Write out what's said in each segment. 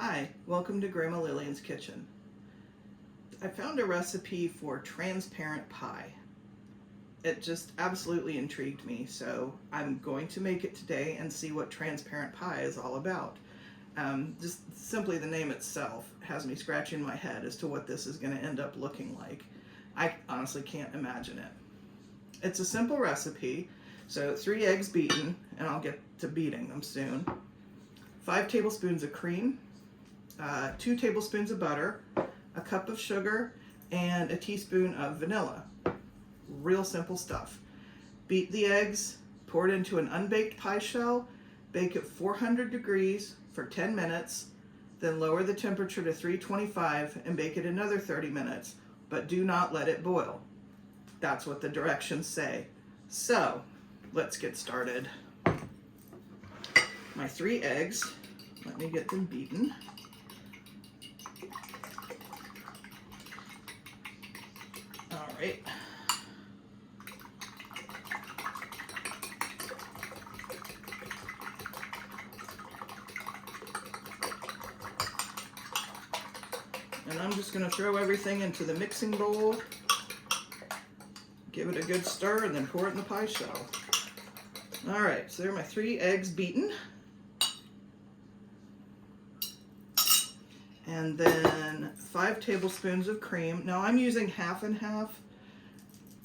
Hi, welcome to Grandma Lillian's Kitchen. I found a recipe for transparent pie. It just absolutely intrigued me, so I'm going to make it today and see what transparent pie is all about. Just simply the name itself has me scratching my head as to what this is going to end up looking like. I honestly can't imagine it. It's a simple recipe, so 3 eggs beaten, and I'll get to beating them soon. 5 tablespoons of cream, 2 tablespoons of butter, a cup of sugar, and a teaspoon of vanilla. Real simple stuff. Beat the eggs, pour it into an unbaked pie shell, bake at 400 degrees for 10 minutes, then lower the temperature to 325 and bake it another 30 minutes, but do not let it boil. That's what the directions say. So, let's get started. My 3 eggs, let me get them beaten. All right. And I'm just going to throw everything into the mixing bowl, give it a good stir, and then pour it in the pie shell. All right, so there are my 3 eggs beaten. And then 5 tablespoons of cream. Now I'm using half and half.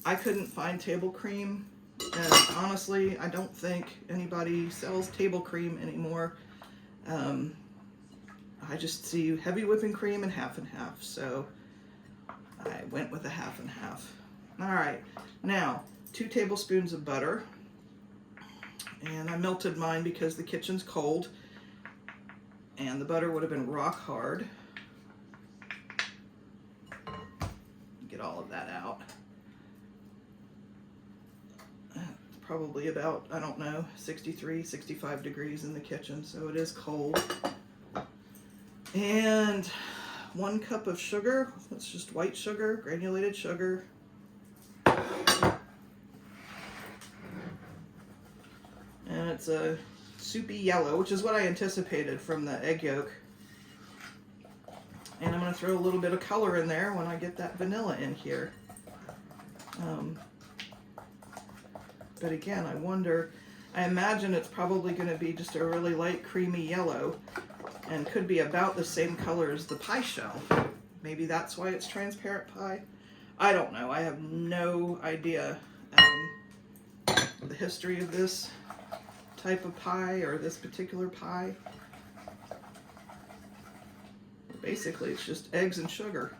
I couldn't find table cream, and honestly, I don't think anybody sells table cream anymore. I just see heavy whipping cream and half, so I went with a half and half. All right, now 2 tablespoons of butter, and I melted mine because the kitchen's cold, and the butter would have been rock hard. Get all of that out. Probably about, I don't know, 63, 65 degrees in the kitchen, so it is cold. And 1 cup of sugar. That's just white sugar, granulated sugar. And it's a soupy yellow, which is what I anticipated from the egg yolk. And I'm going to throw a little bit of color in there when I get that vanilla in here. But again, I wonder, I imagine it's probably going to be just a really light creamy yellow and could be about the same color as the pie shell. Maybe that's why it's transparent pie. I don't know. I have no idea the history of this type of pie or this particular pie. Basically, it's just eggs and sugar.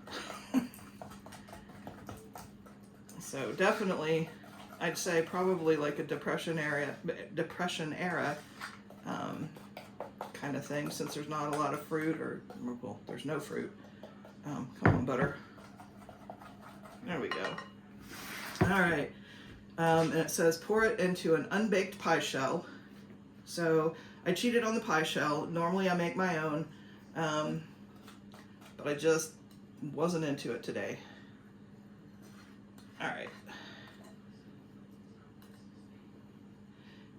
So definitely, I'd say probably like a Depression era kind of thing, since there's not a lot of fruit, or well, there's no fruit. Come on, butter. There we go. All right, and it says pour it into an unbaked pie shell. So I cheated on the pie shell. Normally I make my own, but I just wasn't into it today. All right.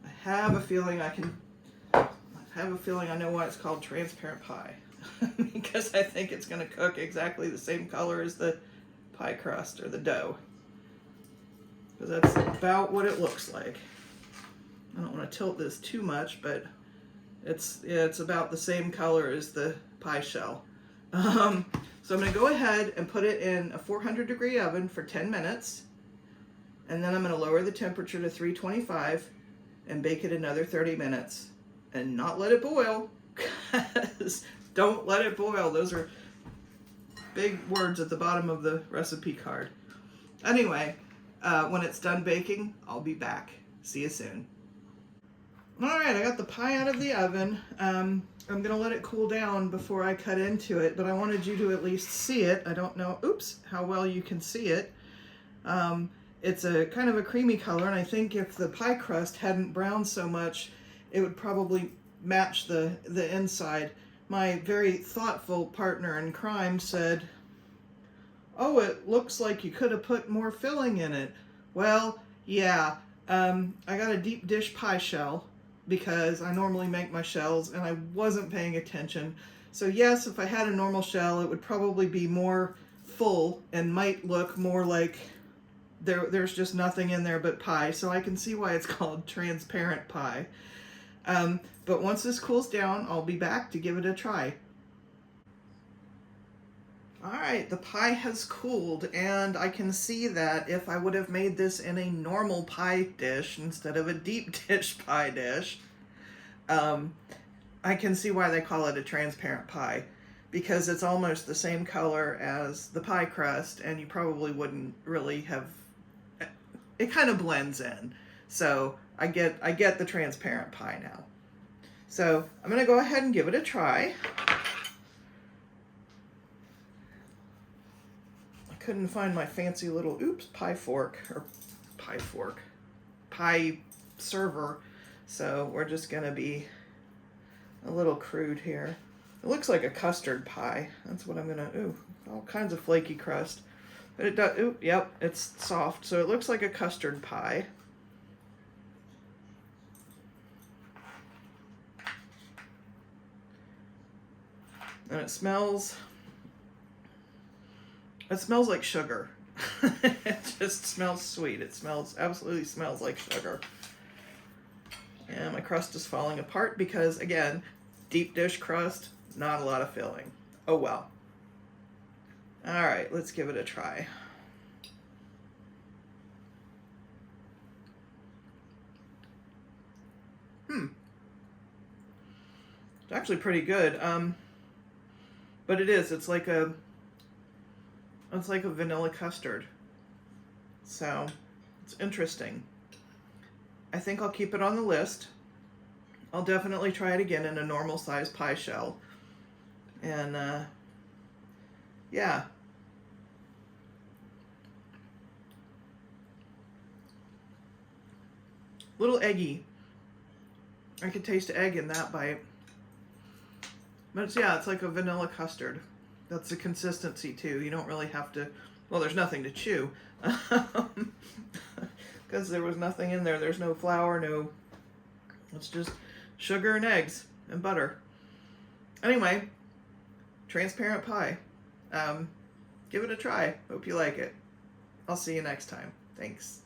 I have a feeling I know why it's called transparent pie. Because I think it's going to cook exactly the same color as the pie crust or the dough. Because that's about what it looks like. I don't want to tilt this too much, but it's about the same color as the pie shell. So I'm going to go ahead and put it in a 400-degree oven for 10 minutes. And then I'm going to lower the temperature to 325 and bake it another 30 minutes. And not let it boil. Don't let it boil. Those are big words at the bottom of the recipe card. Anyway, when it's done baking, I'll be back. See you soon. Alright, I got the pie out of the oven. I'm going to let it cool down before I cut into it, but I wanted you to at least see it. I don't know, how well you can see it. It's a kind of a creamy color, and I think if the pie crust hadn't browned so much, it would probably match the inside. My very thoughtful partner in crime said, "Oh, it looks like you could have put more filling in it." Well, yeah, I got a deep dish pie shell, because I normally make my shells and I wasn't paying attention. So yes, if I had a normal shell, it would probably be more full and might look more like there's just nothing in there but pie. So I can see why it's called transparent pie. But once this cools down, I'll be back to give it a try. Alright, the pie has cooled, and I can see that if I would have made this in a normal pie dish instead of a deep dish pie dish, I can see why they call it a transparent pie, because it's almost the same color as the pie crust, and you probably wouldn't really have, it kind of blends in. So I get the transparent pie now. So I'm going to go ahead and give it a try. Couldn't find my fancy little pie server, so we're just gonna be a little crude here. It looks like a custard pie. That's what I'm gonna, all kinds of flaky crust, but it does, yep, it's soft, so it looks like a custard pie. And it smells like sugar. It just smells sweet. It absolutely smells like sugar. And my crust is falling apart because, again, deep dish crust, not a lot of filling. Oh well. All right, let's give it a try. It's actually pretty good. But it's like a vanilla custard. So it's interesting. I think I'll keep it on the list. I'll definitely try it again in a normal size pie shell. And yeah. Little eggy. I could taste egg in that bite. But it's like a vanilla custard. That's the consistency too. You don't really have to, well, there's nothing to chew. Because there was nothing in there. There's no flour, it's just sugar and eggs and butter. Anyway, transparent pie. Give it a try. Hope you like it. I'll see you next time. Thanks.